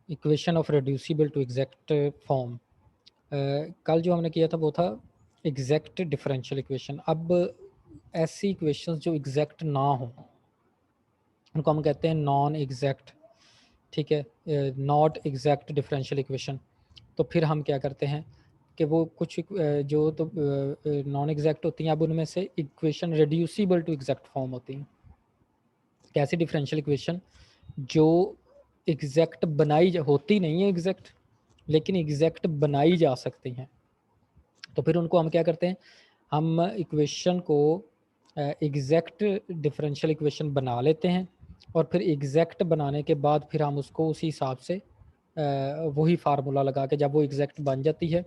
Equation of reducible to exact form. कल जो हमने किया था वो था एग्जैक्ट डिफरेंशियल इक्वेशन। अब ऐसी इक्वेशंस जो एग्जैक्ट ना हो उनको हम कहते हैं नॉन एग्जैक्ट, ठीक है, नॉट एग्जैक्ट डिफरेंशियल इक्वेशन। तो फिर हम क्या करते हैं कि वो कुछ जो तो नॉन एग्जैक्ट होती हैं, अब उनमें से equation reducible to exact form होती हैं। कैसी डिफरेंशियल इक्वेशन जो एग्जैक्ट होती नहीं है एग्जैक्ट, लेकिन एग्जैक्ट बनाई जा सकती हैं। तो फिर उनको हम क्या करते हैं, हम इक्वेशन को एग्जैक्ट डिफरेंशियल इक्वेशन बना लेते हैं, और फिर एग्जैक्ट बनाने के बाद फिर हम उसको उसी हिसाब से वही फार्मूला लगा के जब वो एग्जैक्ट बन जाती है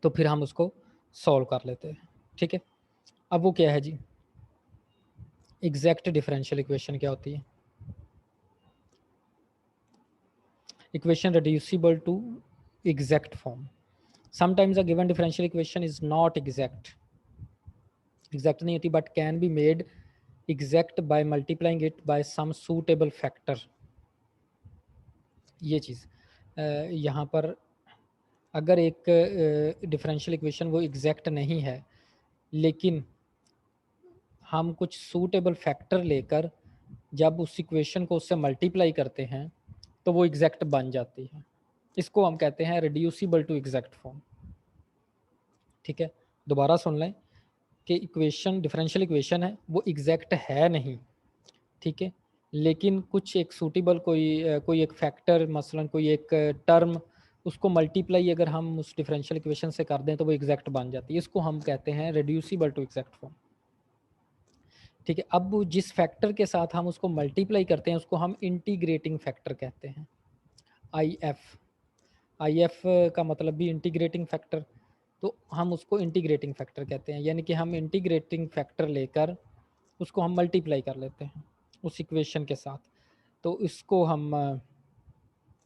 तो फिर हम उसको सॉल्व कर लेते हैं। ठीक है, अब वो क्या है जी, एग्जैक्ट डिफरेंशियल इक्वेशन क्या होती है? Equation reducible to exact form. Sometimes a given differential equation is not exact, exact नहीं होती, but can be made exact by multiplying it by some suitable factor. ये चीज़ यहाँ पर अगर एक डिफरेंशियल इक्वेशन वो एग्जैक्ट नहीं है, लेकिन हम कुछ सूटेबल फैक्टर लेकर जब उस इक्वेशन को उससे मल्टीप्लाई करते हैं तो वो एग्जैक्ट बन जाती है। इसको हम कहते हैं रिड्यूसिबल टू एग्जैक्ट फॉर्म। ठीक है, दोबारा सुन लें कि इक्वेशन डिफरेंशियल इक्वेशन है वो एग्जैक्ट है नहीं, ठीक है, लेकिन कुछ एक सूटेबल कोई एक फैक्टर, मसलन कोई एक टर्म, उसको मल्टीप्लाई अगर हम उस डिफरेंशियल इक्वेशन से कर दें तो वो एग्जैक्ट बन जाती है। इसको हम कहते हैं रिड्यूसिबल टू एग्जैक्ट फॉर्म। ठीक है, अब जिस फैक्टर के साथ हम उसको मल्टीप्लाई करते हैं उसको हम इंटीग्रेटिंग फैक्टर कहते हैं, आई एफ। आई एफ का मतलब भी इंटीग्रेटिंग फैक्टर, तो हम उसको इंटीग्रेटिंग फैक्टर कहते हैं, यानी कि हम इंटीग्रेटिंग फैक्टर लेकर उसको हम मल्टीप्लाई कर लेते हैं उस इक्वेशन के साथ, तो इसको हम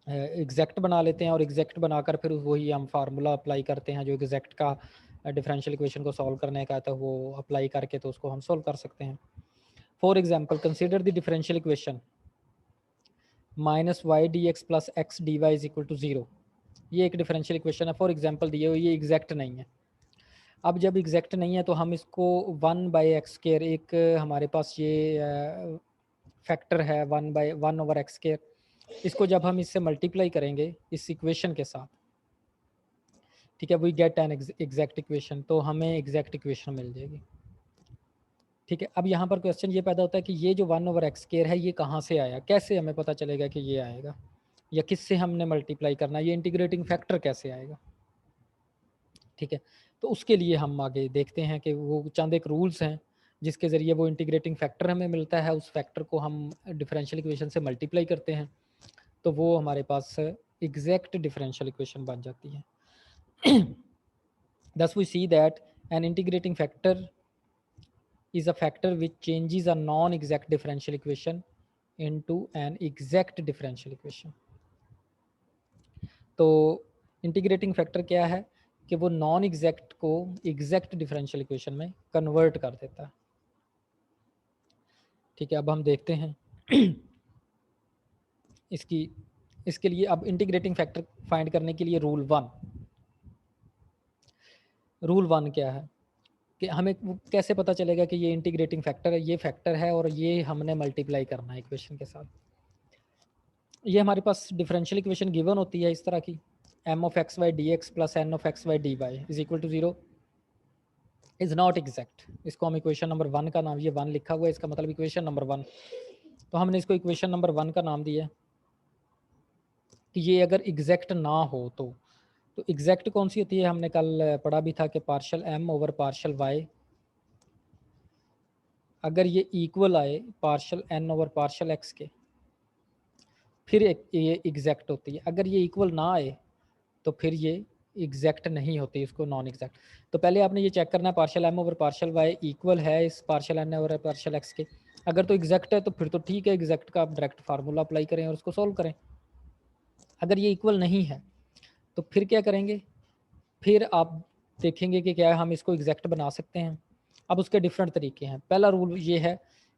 एग्जैक्ट बना लेते हैं, और एग्जैक्ट बनाकर फिर वही हम फार्मूला अप्लाई करते हैं जो एग्जैक्ट का डिफरेंशियल इक्वेशन को सॉल्व करने का था, वो अप्लाई करके तो उसको हम सॉल्व कर सकते हैं। For example consider the differential equation minus Y D x plus x D Y is equal to zero. ये एक डिफरेंशियल इक्वेशन है, फॉर एग्जाम्पल दिए हुए, ये एग्जैक्ट नहीं है। अब जब एग्जैक्ट नहीं है तो हम इसको वन बाई एक्स स्केयर, एक हमारे पास ये फैक्टर है one by one over x square, इसको जब हम इससे मल्टीप्लाई करेंगे इस इक्वेशन के साथ, ठीक है, we get an exact equation, तो हमें एग्जैक्ट इक्वेशन मिल जाएगी। ठीक है, अब यहाँ पर क्वेश्चन ये पैदा होता है कि ये जो वन ओवर एक्स स्केयर है ये कहाँ से आया, कैसे हमें पता चलेगा कि ये आएगा, या किससे हमने मल्टीप्लाई करना, ये इंटीग्रेटिंग फैक्टर कैसे आएगा। ठीक है, तो उसके लिए हम आगे देखते हैं कि वो चंद एक रूल्स हैं जिसके ज़रिए वो इंटीग्रेटिंग फैक्टर हमें मिलता है, उस फैक्टर को हम डिफरेंशियल इक्वेशन से मल्टीप्लाई करते हैं तो वो हमारे पास एग्जैक्ट डिफरेंशियल इक्वेशन बन जाती है। Thus we see that an integrating factor is a factor which changes a non-exact differential equation into an exact differential equation. तो इंटीग्रेटिंग फैक्टर क्या है कि वो नॉन एग्जैक्ट को एग्जैक्ट डिफरेंशियल इक्वेशन में कन्वर्ट कर देता है। ठीक है, अब हम देखते हैं इसकी इसके लिए अब इंटीग्रेटिंग फैक्टर फाइंड करने के लिए रूल वन क्या है कि हमें कैसे पता चलेगा कि ये इंटीग्रेटिंग फैक्टर है, ये फैक्टर है और ये हमने मल्टीप्लाई करना है इक्वेशन के साथ। ये हमारे पास डिफरेंशियल इक्वेशन गिवन होती है इस तरह की, M of x y D x plus N of x y D Y is equal to zero is not exact. इसको हम इक्वेशन नंबर वन का नाम, ये वन लिखा हुआ है इसका मतलब इक्वेशन नंबर वन, तो हमने इसको इक्वेशन नंबर वन का नाम दिया कि ये अगर एग्जैक्ट ना हो तो एग्जैक्ट कौन सी होती है, हमने कल पढ़ा भी था कि partial M over partial y, अगर ये इक्वल आए partial N over partial x के फिर ये एग्जैक्ट होती है, अगर ये इक्वल ना आए तो फिर ये एग्जैक्ट नहीं होती, इसको नॉन एग्जैक्ट। तो पहले आपने ये चेक करना है partial M over partial y equal है इस partial N over partial x के, अगर तो एग्जैक्ट है तो फिर तो ठीक है, एग्जैक्ट का आप डायरेक्ट फार्मूला अप्लाई करें और उसको सॉल्व करें। अगर ये इक्वल नहीं है तो फिर क्या करेंगे, फिर आप देखेंगे कि क्या हम इसको एग्जैक्ट बना सकते हैं। अब उसके डिफरेंट तरीके हैं। पहला रूल ये है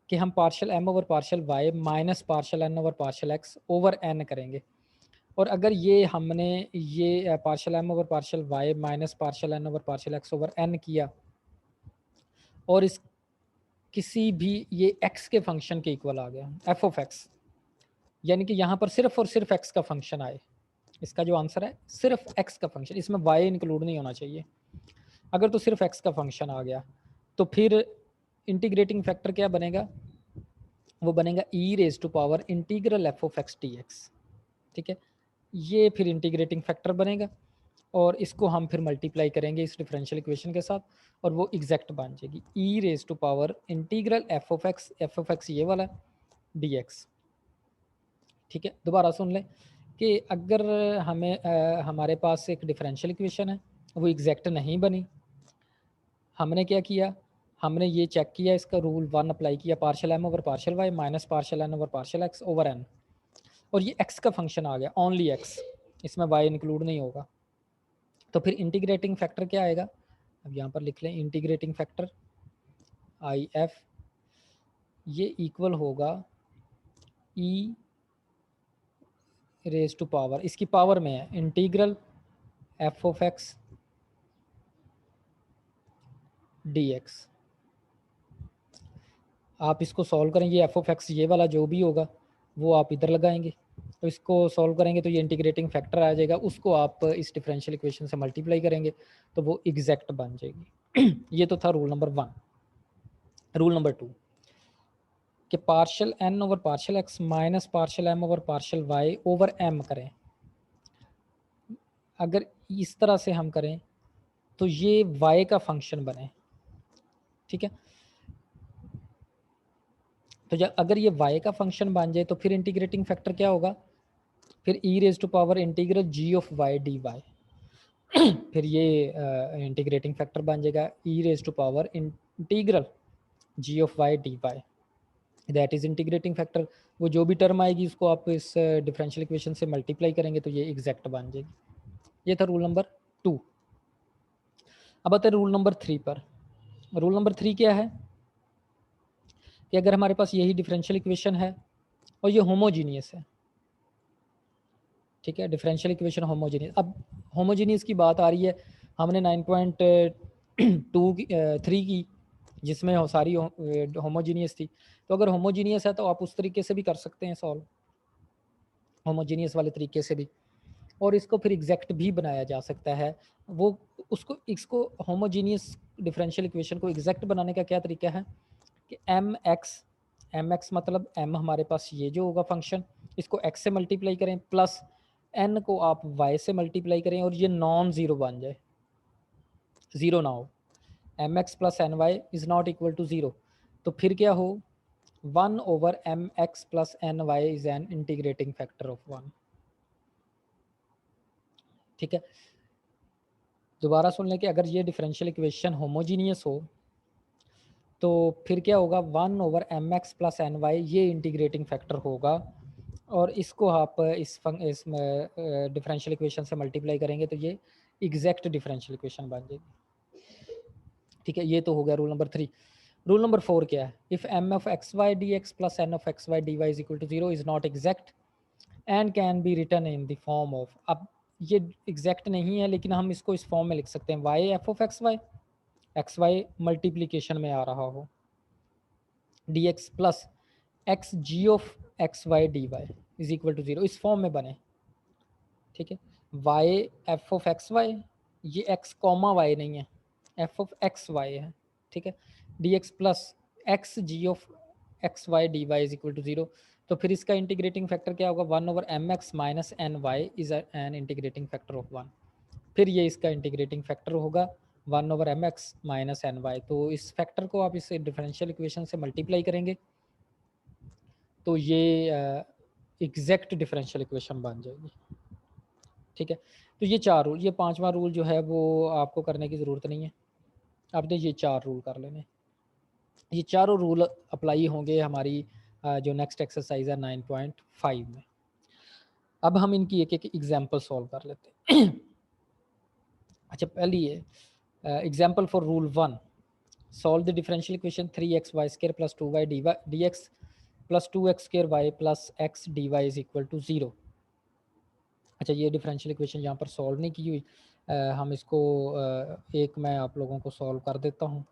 कि हम partial M over partial y minus partial N over partial x over N करेंगे। और अगर ये हमने ये partial M over partial Y minus partial N over partial x over N किया और इस किसी भी ये एक्स के फंक्शन के इक्वल आ गया एफ ऑफ एक्स, यानी कि यहाँ पर सिर्फ और सिर्फ एक्स का फंक्शन आए, इसका जो आंसर है सिर्फ एक्स का फंक्शन, इसमें वाई इंक्लूड नहीं होना चाहिए। अगर तो सिर्फ एक्स का फंक्शन आ गया तो फिर इंटीग्रेटिंग फैक्टर क्या बनेगा, वो बनेगा E raise to power integral F of X D X. ठीक है, ये फिर इंटीग्रेटिंग फैक्टर बनेगा और इसको हम फिर मल्टीप्लाई करेंगे इस डिफरेंशियल इक्वेशन के साथ और वो एग्जैक्ट बन जाएगी E raise to power integral F of X ये वाला डी एक्स। ठीक है, दोबारा सुन लें कि अगर हमारे पास एक डिफरेंशियल इक्वेशन है, वो एग्जैक्ट नहीं बनी, हमने क्या किया, हमने ये चेक किया, इसका रूल 1 अप्लाई किया, partial M over partial Y minus partial N over partial x over N, और ये एक्स का फंक्शन आ गया, ओनली एक्स, इसमें वाई इंक्लूड नहीं होगा। तो फिर इंटीग्रेटिंग फैक्टर क्या आएगा, अब यहाँ पर लिख लें इंटीग्रेटिंग फैक्टर आई एफ, ये इक्वल होगा ई रेज टू पावर, इसकी पावर में है integral F of X D x. आप इसको सॉल्व करें, ये एफ ऑफ एक्स ये वाला जो भी होगा वो आप इधर लगाएंगे, तो इसको सॉल्व करेंगे तो ये इंटीग्रेटिंग फैक्टर आ जाएगा, उसको आप इस डिफरेंशियल इक्वेशन से मल्टीप्लाई करेंगे तो वो एग्जैक्ट बन जाएगी। ये तो था रूल नंबर 1। रूल नंबर 2 कि partial N over partial x minus partial M over partial y over M करें। अगर इस तरह से हम करें तो ये वाई का फंक्शन बने। ठीक है, तो जब अगर ये y का फंक्शन बन जाए तो फिर इंटीग्रेटिंग फैक्टर क्या होगा, फिर E raise to power integral G of Y D Y, फिर ये इंटीग्रेटिंग फैक्टर बन जाएगा E raise to power integral G of Y D Y, that is integrating factor. वो जो भी टर्म आएगी उसको आप इस डिफरेंशियल इक्वेशन से मल्टीप्लाई करेंगे तो ये एग्जैक्ट बन जाएगी। ये था रूल नंबर 2। अब आते हैं रूल नंबर 3 पर। रूल नंबर 3 क्या है कि अगर हमारे पास यही डिफरेंशियल इक्वेशन है और ये होमोजीनियस है, ठीक है, डिफरेंशियल इक्वेशन होमोजीनियस, अब होमोजीनियस की बात आ रही है, हमने 9.3 की जिसमें सारी होमोजीनियस थी, तो अगर होमोजीनियस है तो आप उस तरीके से भी कर सकते हैं सॉल्व, होमोजीनियस वाले तरीके से भी, और इसको फिर एग्जैक्ट भी बनाया जा सकता है। वो उसको इसको होमोजीनियस डिफरेंशियल इक्वेशन को एग्जैक्ट बनाने का क्या तरीका है कि एम एक्स मतलब एम हमारे पास ये जो होगा फंक्शन, इसको एक्स से मल्टीप्लाई करें प्लस एन को आप वाई से मल्टीप्लाई करें और ये नॉन ज़ीरो बन जाए, ज़ीरो ना हो, M x plus N y is not equal to zero, तो फिर क्या हो 1 over M x plus N y is an integrating factor of 1। ठीक है, दोबारा सुन लें कि अगर ये डिफरेंशियल इक्वेशन होमोजीनियस हो तो फिर क्या होगा 1 over M x plus N y ये इंटीग्रेटिंग फैक्टर होगा, और इसको आप इस डिफरेंशियल इक्वेशन से मल्टीप्लाई करेंगे तो ये एग्जैक्ट डिफरेंशियल इक्वेशन बन जाएगी। ठीक है, ये तो हो गया रूल नंबर 3। रूल नंबर 4 क्या है, if M of x y D x plus N of x y D Y is equal to 0 is not exact and can be written in the form of, अब ये exact नहीं है लेकिन हम इसको इस फॉर्म में लिख सकते हैं y F of x y multiplication में आ रहा हो d x plus x g of x y D Y is equal to 0, इस फॉर्म में बने। ठीक है, y F of x y, ये एक्स कॉमा वाई नहीं है, एफ ऑफ एक्स वाई है। ठीक है, d x plus x g of x y D Y is equal to 0, तो फिर इसका इंटीग्रेटिंग फैक्टर क्या होगा 1 over M X minus N Y is N integrating factor of 1, फिर ये इसका इंटीग्रेटिंग फैक्टर होगा 1 over M X minus N Y, तो इस फैक्टर को आप इस डिफरेंशियल इक्वेशन से मल्टीप्लाई करेंगे तो ये एग्जैक्ट डिफरेंशियल इक्वेशन बन जाएगी। ठीक है, तो ये 4 रूल, ये 5वां रूल जो है वो आपको करने की ज़रूरत नहीं है, आपने ये 4 रूल कर लेने, ये चारों रूल अप्लाई होंगे हमारी जो नेक्स्ट एक्सरसाइज है 9.5 में। अब हम इनकी एक एक एग्जाम्पल सॉल्व कर लेते हैं। अच्छा, पहली है example for rule 1, solve the differential equation 3xy² plus 2y dx plus 2x² y plus x dy is equal to 0। अच्छा, ये डिफरेंशियल इक्वेशन यहाँ पर सॉल्व नहीं की हुई, हम इसको एक मैं आप लोगों को सॉल्व कर देता हूँ।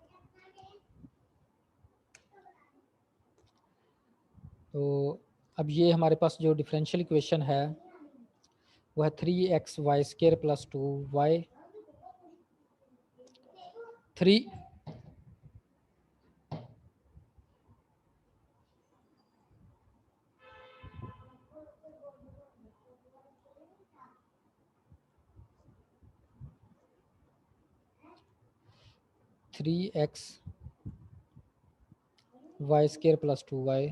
तो अब ये हमारे पास जो डिफरेंशियल इक्वेशन है वो है 3x² + 2y 3 3x y² + 2y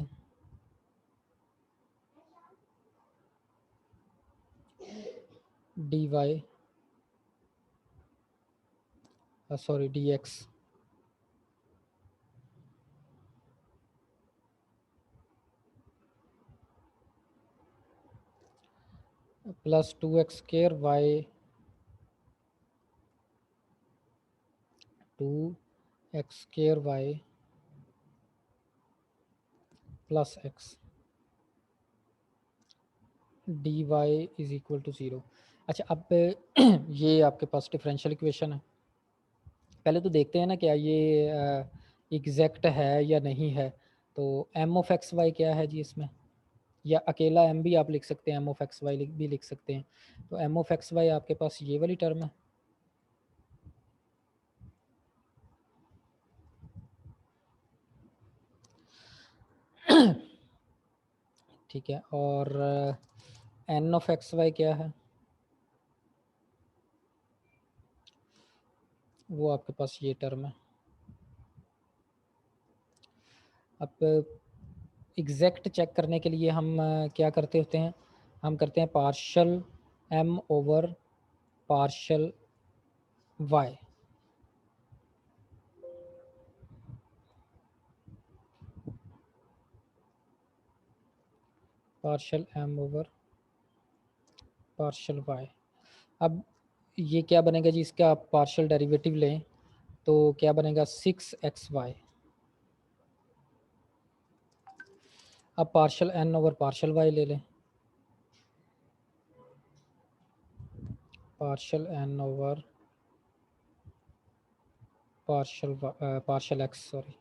dy sorry dx plus 2x² y 2x² y plus x dy is equal to 0। अच्छा, अब ये आपके पास डिफरेंशियल इक्वेशन है। पहले तो देखते हैं ना क्या ये एग्जैक्ट है या नहीं है। तो एम ऑफ एक्स वाई क्या है जी इसमें, या अकेला एम भी आप लिख सकते हैं, एम ऑफ एक्स वाई भी लिख सकते हैं। तो एम ऑफ एक्स वाई आपके पास ये वाली टर्म है, ठीक है। और एन ऑफ एक्स वाई क्या है, वो आपके पास ये टर्म है। अब एग्जैक्ट चेक करने के लिए हम क्या करते होते हैं, हम करते हैं partial M over partial Y, partial M over partial Y. अब ये क्या बनेगा जी, इसका आप पार्शियल डेरिवेटिव लें तो क्या बनेगा 6xy। अब partial N over partial Y ले लें, partial N over partial X sorry.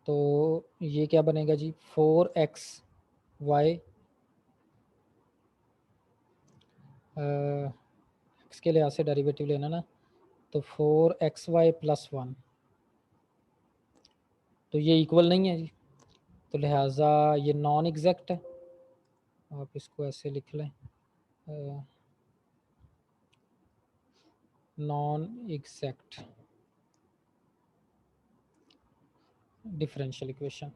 तो ये क्या बनेगा जी 4xy, एक्स के लिहाज से डेरिवेटिव लेना ना, तो 4xy + 1, तो ये इक्वल नहीं है जी, तो लिहाजा ये नॉन एग्जैक्ट है। आप इसको ऐसे लिख लें, नॉन एग्जैक्ट डिफरेंशियल इक्वेशन।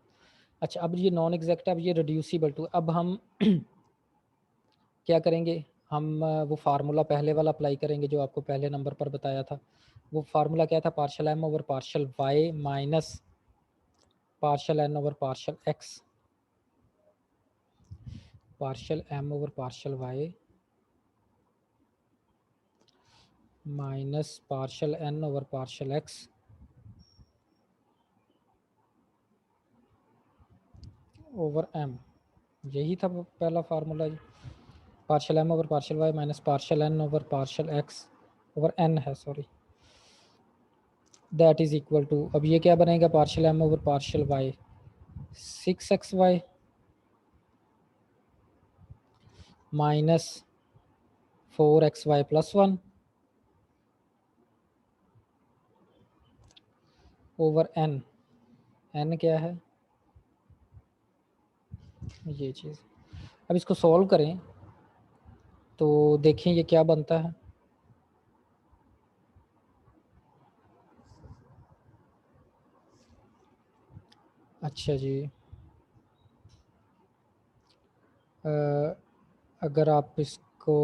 अच्छा, अब ये नॉन एग्जैक्ट है, अब ये रिड्यूसिबल टू, अब हम क्या करेंगे, हम वो फार्मूला पहले वाला अप्लाई करेंगे जो आपको पहले नंबर पर बताया था। वो फार्मूला क्या था, partial M over partial Y minus partial N over partial X, partial M over partial Y minus partial N over partial x over M, यही था वो पहला फार्मूला जी। Partial M over partial Y minus partial N over partial x over N है sorry, that is equal to, अब ये क्या बनेगा partial M over partial Y 6xy minus 4xy + 1 over N, N क्या है ये चीज़। अब इसको सॉल्व करें तो देखें ये क्या बनता है। अच्छा जी, अगर आप इसको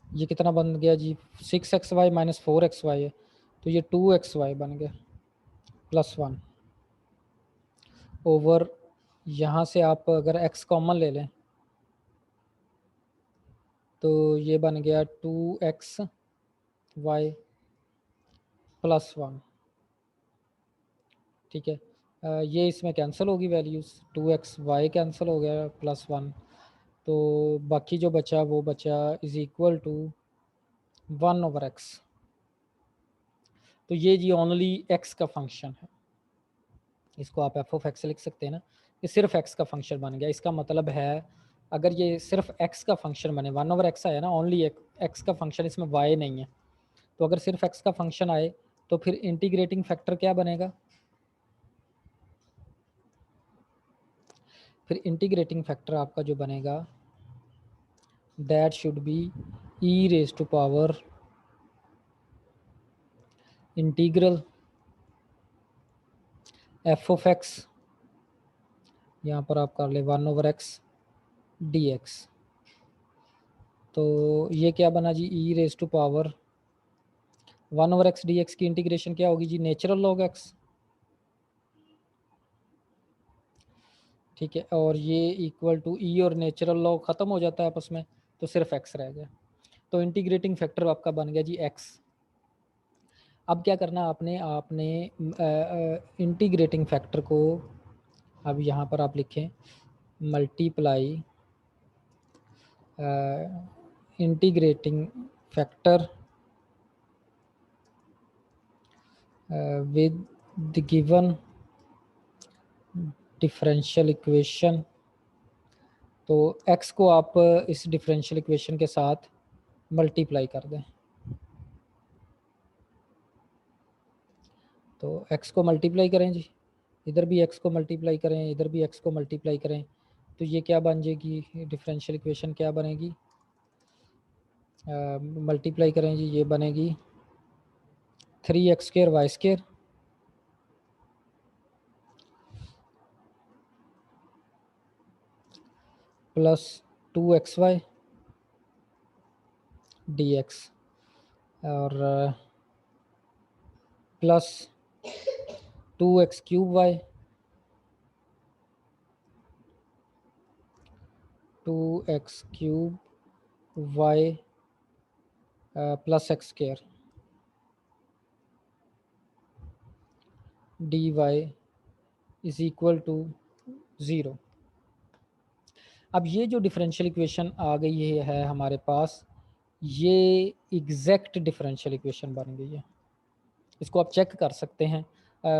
ये कितना बन गया जी 6xy माइनस 4xy है, तो ये 2xy बन गया + 1 ओवर, यहाँ से आप अगर x कॉमन ले लें तो ये बन गया 2xy + 1, ठीक है। ये इसमें कैंसिल होगी वैल्यूज़, 2xy कैंसिल हो गया +1, तो बाकी जो बचा वो बचा इज़ इक्वल टू 1/x। तो ये जी ओनली x का फंक्शन है, इसको आप एफ ऑफ एक्स लिख सकते हैं ना, ये सिर्फ x का फंक्शन बन गया। इसका मतलब है अगर ये सिर्फ x का फंक्शन बने, 1/x आया ना, ओनली x का फंक्शन, इसमें y नहीं है, तो अगर सिर्फ x का फंक्शन आए तो फिर इंटीग्रेटिंग फैक्टर क्या बनेगा? फिर इंटीग्रेटिंग फैक्टर आपका जो बनेगा that should be E raise to power integral F of X, यहाँ पर आप कर ले 1/x dx। तो ये क्या बना जी, E raise to power 1/x dx की इंटीग्रेशन क्या होगी जी, नेचुरल लॉग एक्स, ठीक है। और ये इक्वल टू ई और नेचुरल लॉग ख़त्म हो जाता है आपस में, तो सिर्फ एक्स रह गया। तो इंटीग्रेटिंग फैक्टर आपका बन गया जी एक्स। अब क्या करना आपने, आपने इंटीग्रेटिंग फैक्टर को अब यहाँ पर आप लिखें multiply integrating factor with the given differential equation. तो x को आप इस डिफरेंशियल इक्वेशन के साथ मल्टीप्लाई कर दें, तो x को मल्टीप्लाई करें जी, इधर भी x को मल्टीप्लाई करें, इधर भी x को मल्टीप्लाई करें, तो ये क्या बन जाएगी, डिफरेंशियल इक्वेशन क्या बनेगी, मल्टीप्लाई करें जी, ये बनेगी 3x² y² plus 2xy dx और plus 2x³ y 2x³ y plus x² dy is equal to 0। अब ये जो डिफरेंशियल इक्वेशन आ गई है हमारे पास, ये एग्जैक्ट डिफरेंशियल इक्वेशन बन गई है। इसको आप चेक कर सकते हैं,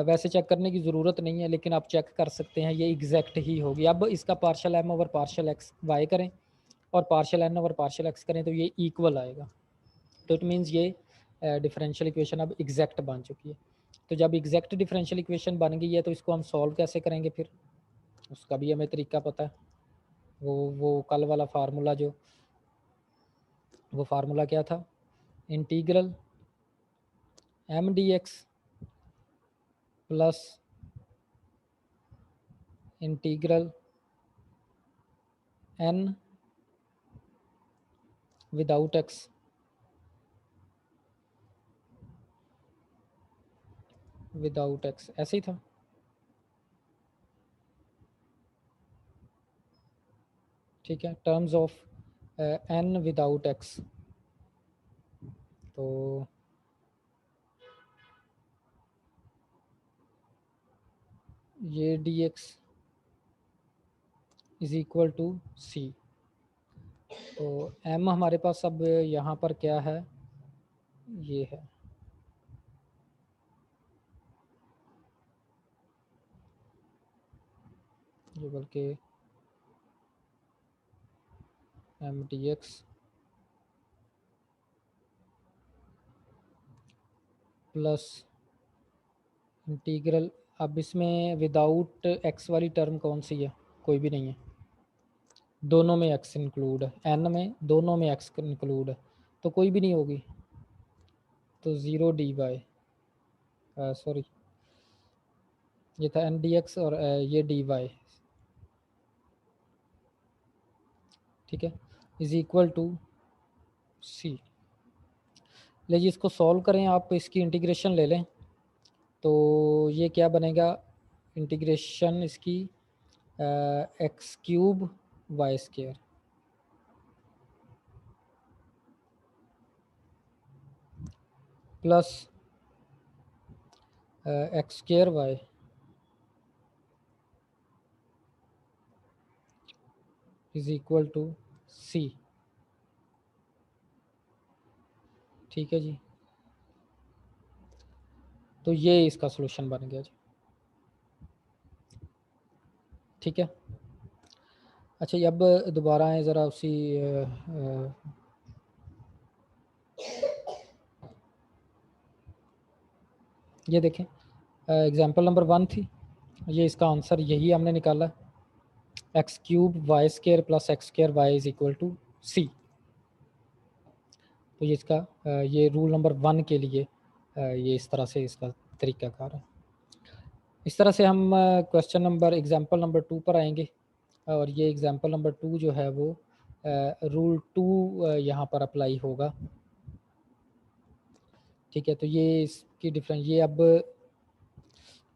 वैसे चेक करने की ज़रूरत नहीं है, लेकिन आप चेक कर सकते हैं ये एग्जैक्ट ही होगी। अब इसका partial m over partial x y करें और partial n over partial x करें तो ये इक्वल आएगा। तो इट मीन्स ये डिफरेंशियल इक्वेशन अब एग्जैक्ट बन चुकी है। तो जब एग्जैक्ट डिफरेंशियल इक्वेशन बन गई है तो इसको हम सॉल्व कैसे करेंगे, फिर उसका भी हमें तरीका पता है। वो कल वाला फार्मूला जो, वो फार्मूला क्या था, integral m dx plus integral n without x, without x ऐसे ही था। ठीक है, terms of n without x। तो ये dx is equal to c। तो m हमारे पास अब यहाँ पर क्या है, ये है, ये बल्कि m dx प्लस इंटीग्रल, अब इसमें विदाउट x वाली टर्म कौन सी है, कोई भी नहीं है, दोनों में x इंक्लूड है, n में दोनों में x इंक्लूड है, तो कोई भी नहीं होगी। तो 0 dy, सॉरी ये था n dx और ये dy, ठीक है, इज इक्वल टू c। ले जी इसको सॉल्व करें, आप इसकी इंटीग्रेशन ले लें, तो ये क्या बनेगा, इंटीग्रेशन इसकी x³ y² plus x² y is equal to C. ठीक है जी, तो ये इसका सॉल्यूशन बन गया जी। ठीक है, अच्छा ये अब दोबारा आए ज़रा उसी ये देखें, एग्जांपल नंबर 1 थी, ये इसका आंसर यही हमने निकाला, X cube Y square plus X square Y is equal to C. तो ये इसका ये रूल नंबर 1 के लिए ये इस तरह से इसका तरीक़ाकार है। इस तरह से हम क्वेश्चन नंबर एग्जांपल नंबर 2 पर आएंगे, और ये एग्जांपल नंबर 2 जो है वो रूल 2 यहाँ पर अप्लाई होगा। ठीक है, तो ये इसकी डिफरेंस, ये अब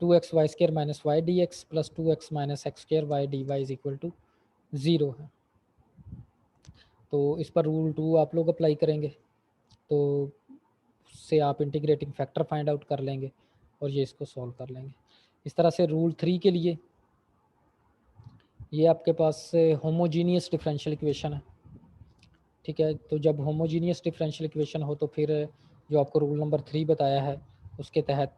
2x y² minus Y D x plus 2x minus X square Y D Y is equal to 0 है। तो इस पर रूल 2 आप लोग अप्लाई करेंगे, तो उससे आप इंटीग्रेटिंग फैक्टर फाइंड आउट कर लेंगे और ये इसको सॉल्व कर लेंगे। इस तरह से रूल 3 के लिए ये आपके पास होमोजीनियस डिफरेंशियल इक्वेशन है। ठीक है, तो जब होमोजीनियस डिफरेंशियल इक्वेशन हो तो फिर जो आपको रूल नंबर 3 बताया है उसके तहत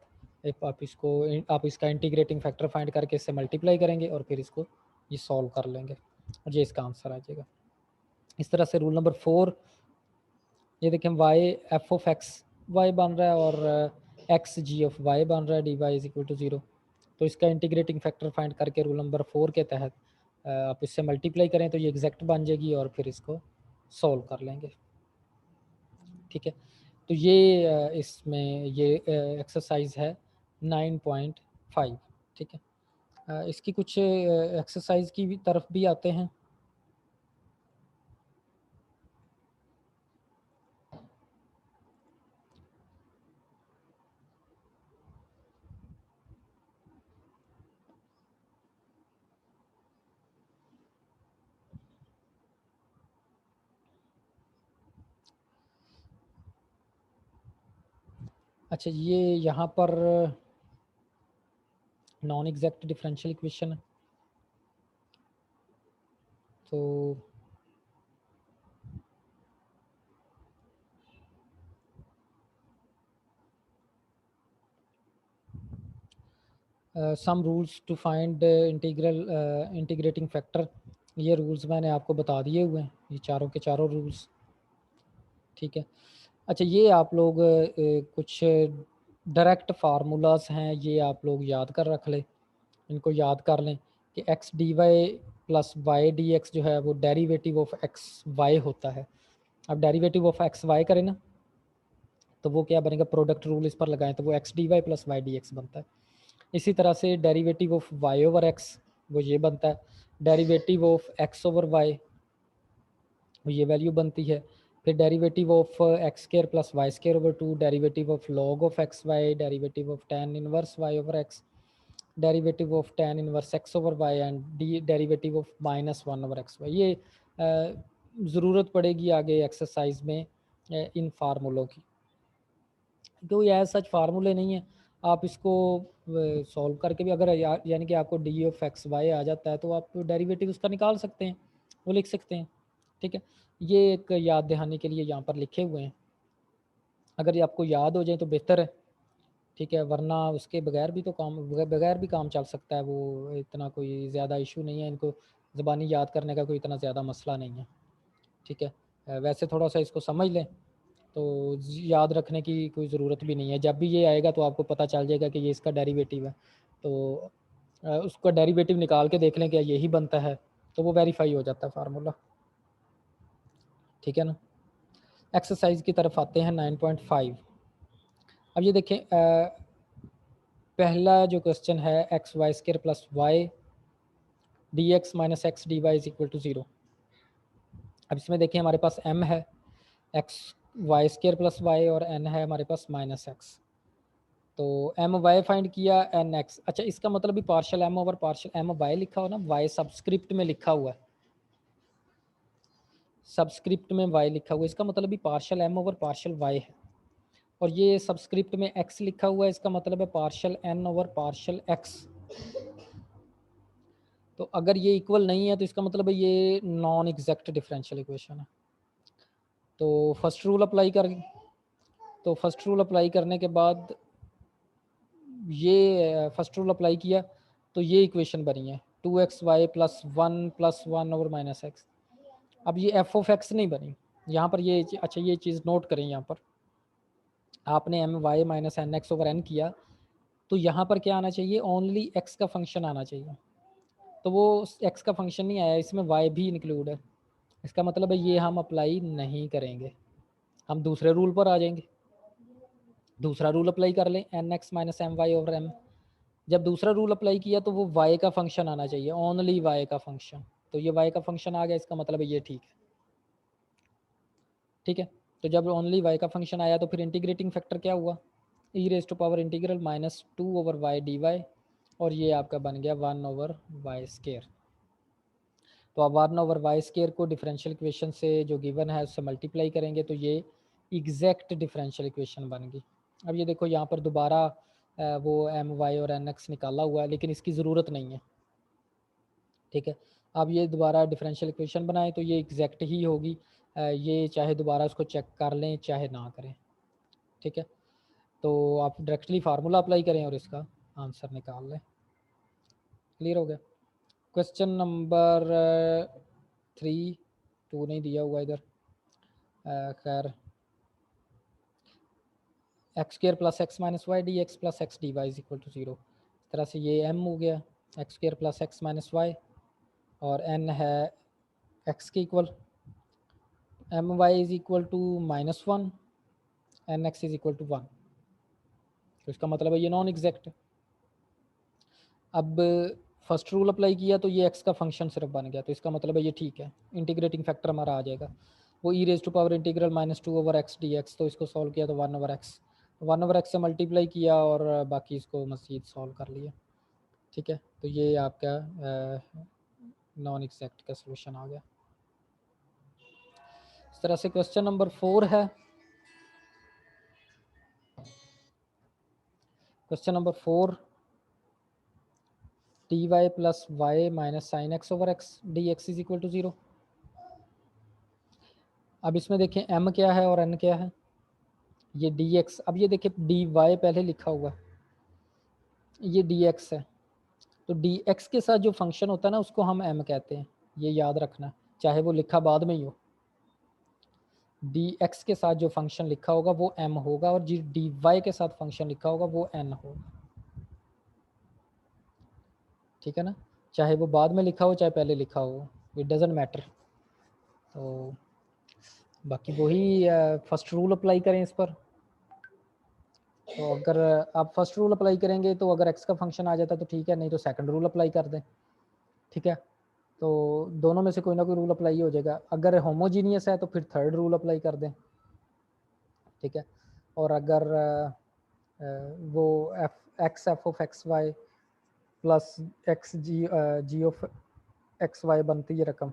आप इसका इंटीग्रेटिंग फैक्टर फाइंड करके इससे मल्टीप्लाई करेंगे और फिर इसको ये सॉल्व कर लेंगे और ये इसका आंसर आ जाएगा। इस तरह से रूल नंबर 4, ये देखें Y F of x Y बन रहा है और एक्स जी ऑफ वाई बन रहा है, D Y is equal to 0। तो इसका इंटीग्रेटिंग फैक्टर फाइंड करके रूल नंबर 4 के तहत आप इससे मल्टीप्लाई करें तो ये एग्जैक्ट बन जाएगी और फिर इसको सॉल्व कर लेंगे। ठीक है, तो ये इसमें ये एक्सरसाइज है 9.5। ठीक है, इसकी कुछ एक्सरसाइज की भी तरफ भी आते हैं। अच्छा, ये यहाँ पर नॉन एग्जैक्ट डिफरेंशियल इक्वेशन है, तो some rules to find integrating factor, ये रूल्स मैंने आपको बता दिए हुए हैं, ये चारों के चारों रूल्स। ठीक है, अच्छा ये आप लोग कुछ डायरेक्ट फार्मूलाज हैं, ये आप लोग याद कर रख लें, इनको याद कर लें कि X D Y plus Y D X जो है वो डेरिवेटिव ऑफ एक्स वाई होता है। अब डेरिवेटिव ऑफ एक्स वाई करें ना तो वो क्या बनेगा, प्रोडक्ट रूल इस पर लगाएं तो वो X D Y plus Y D X बनता है। इसी तरह से derivative of Y over X वो ये बनता है, derivative of X over Y ये वैल्यू बनती है। फिर derivative of X square plus Y square over 2, derivative of log of x Y, derivative of tan inverse Y over X, derivative of tan inverse X over Y and derivative of -1 over x y. ये ज़रूरत पड़ेगी आगे exercise में इन फार्मूलों की, कोई ऐसा सच फार्मूले नहीं है। आप इसको सॉल्व करके भी अगर यानी कि आपको डी ऑफ एक्स वाई आ जाता है तो आप डेरिवेटिव उसका निकाल सकते हैं, वो लिख सकते हैं। ठीक है, ये एक याद दहानी के लिए यहाँ पर लिखे हुए हैं, अगर ये आपको याद हो जाए तो बेहतर है। ठीक है, वरना उसके बगैर भी तो काम, बगैर भी काम चल सकता है, वो इतना कोई ज़्यादा इशू नहीं है, इनको ज़बानी याद करने का कोई इतना ज़्यादा मसला नहीं है। ठीक है, वैसे थोड़ा सा इसको समझ लें तो याद रखने की कोई ज़रूरत भी नहीं है, जब भी ये आएगा तो आपको पता चल जाएगा कि ये इसका डेरिवेटिव है, तो उसका डेरिवेटिव निकाल के देख लें क्या यही बनता है, तो वो वेरीफाई हो जाता है फार्मूला। ठीक है ना, एक्सरसाइज की तरफ आते हैं 9.5। अब ये देखें, पहला जो क्वेश्चन है X Y square plus Y D X minus X D Y is equal to 0। अब इसमें देखें हमारे पास m है, X Y square plus Y और n है हमारे पास माइनस एक्स। तो एम वाई फाइंड किया, एन एक्स। अच्छा, इसका मतलब भी partial M over partial M Y लिखा हो ना, वाई सबस्क्रिप्ट में लिखा हुआ है, सबस्क्रिप्ट में वाई लिखा हुआ है, इसका मतलब भी partial M over partial Y है। और ये सबस्क्रिप्ट में एक्स लिखा हुआ है, इसका मतलब है partial N over partial X. तो अगर ये इक्वल नहीं है तो इसका मतलब है ये नॉन एग्जैक्ट डिफरेंशियल इक्वेशन है। तो फर्स्ट रूल अप्लाई कर तो फर्स्ट रूल अप्लाई करने के बाद ये फर्स्ट रूल अप्लाई किया तो ये इक्वेशन बनी है 2xy + 1 और -x। अब ये एफ ऑफ एक्स नहीं बनी यहाँ पर, ये अच्छा ये चीज़ नोट करें, यहाँ पर आपने my - nx/n किया तो यहाँ पर क्या आना चाहिए, ओनली x का फंक्शन आना चाहिए। तो वो x का फंक्शन नहीं आया, इसमें y भी इंक्लूड है। इसका मतलब है ये हम अप्लाई नहीं करेंगे, हम दूसरे रूल पर आ जाएंगे। दूसरा रूल अप्लाई कर लें nx - my/m। जब दूसरा रूल अप्लाई किया तो वो y का फंक्शन आना चाहिए, ओनली y का फंक्शन। तो ये y का फंक्शन आ गया, इसका मतलब है ये ठीक है। ठीक है, तो जब ओनली y का फंक्शन आया तो फिर इंटीग्रेटिंग फैक्टर क्या हुआ, e⁻∫ -2/y dy, और ये आपका बन गया 1/y²। तो आप 1/y² को डिफरेंशियल इक्वेशन से जो गिवन है उससे मल्टीप्लाई करेंगे तो ये एग्जैक्ट डिफरेंशियल इक्वेशन बन गई। अब ये देखो यहाँ पर दोबारा वो my और nx निकाला हुआ है, लेकिन इसकी ज़रूरत नहीं है। ठीक है, अब ये दोबारा डिफरेंशियल इक्वेशन बनाएं तो ये एग्जैक्ट ही होगी। ये चाहे दोबारा उसको चेक कर लें चाहे ना करें। ठीक है, तो आप डायरेक्टली फार्मूला अप्लाई करें और इसका आंसर निकाल लें। क्लियर हो गया। क्वेश्चन नंबर 3, 2 नहीं दिया हुआ इधर, खैर x² + x - y dx + x dy = 0। इस तरह से ये m हो गया, x² + x - y, और n है x के इक्वल, my = -1, nx = 1। तो इसका मतलब है ये नॉन एग्जैक्ट है। अब फर्स्ट रूल अप्लाई किया तो ये x का फंक्शन सिर्फ बन गया, तो इसका मतलब है ये ठीक है, इंटीग्रेटिंग फैक्टर हमारा आ जाएगा वो e⁻∫ -2/x dx। तो इसको सॉल्व किया तो 1/x से मल्टीप्लाई किया और बाकी इसको मज़ीद सॉल्व कर लिया। ठीक है, तो ये आपका नॉन एग्जैक्ट का सलूशन आ गया। इस तरह से क्वेश्चन नंबर 4 है। Question number 4, dy + y - sin x/x dx = 0। अब इसमें देखें m क्या है और n क्या है, ये dx। अब ये देखिए dy पहले लिखा हुआ है, ये dx है। तो dx के साथ जो फंक्शन होता है ना उसको हम m कहते हैं, ये याद रखना, चाहे वो लिखा बाद में ही हो। dx के साथ जो फंक्शन लिखा होगा वो m होगा, और जी dy के साथ फंक्शन लिखा होगा वो n होगा। ठीक है ना, चाहे वो बाद में लिखा हो चाहे पहले लिखा हो, इट डजेंट मैटर। तो बाकी वही फर्स्ट रूल अप्लाई करें इस पर। तो अगर आप फर्स्ट रूल अप्लाई करेंगे तो अगर x का फंक्शन आ जाता तो ठीक है, नहीं तो सेकंड रूल अप्लाई कर दें। ठीक है, तो दोनों में से कोई ना कोई रूल अप्लाई हो जाएगा। अगर होमोजीनियस है तो फिर थर्ड रूल अप्लाई कर दें। ठीक है, और अगर वो x(f(x)(y) + x(g(x)(y) बनती है रकम,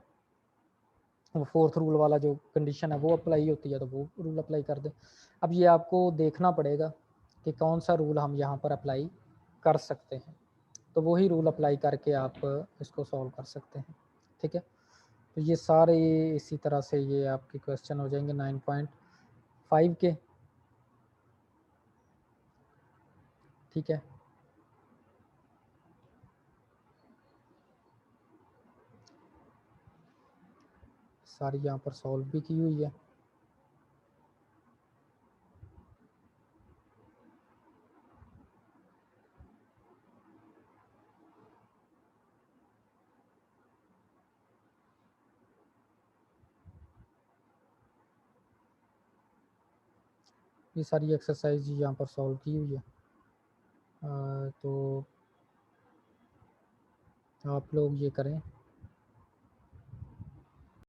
वो फोर्थ रूल वाला जो कंडीशन है वो अप्लाई होती है तो वो रूल अप्लाई कर दें। अब ये आपको देखना पड़ेगा कि कौन सा रूल हम यहाँ पर अप्लाई कर सकते हैं, तो वही रूल अप्लाई करके आप इसको सॉल्व कर सकते हैं। ठीक है, तो ये सारे इसी तरह से ये आपके क्वेश्चन हो जाएंगे 9.5 के। ठीक है, सारी यहाँ पर सॉल्व भी की हुई है। ये सारी एक्सरसाइज यहाँ पर सॉल्व की हुई है। तो आप लोग ये करें।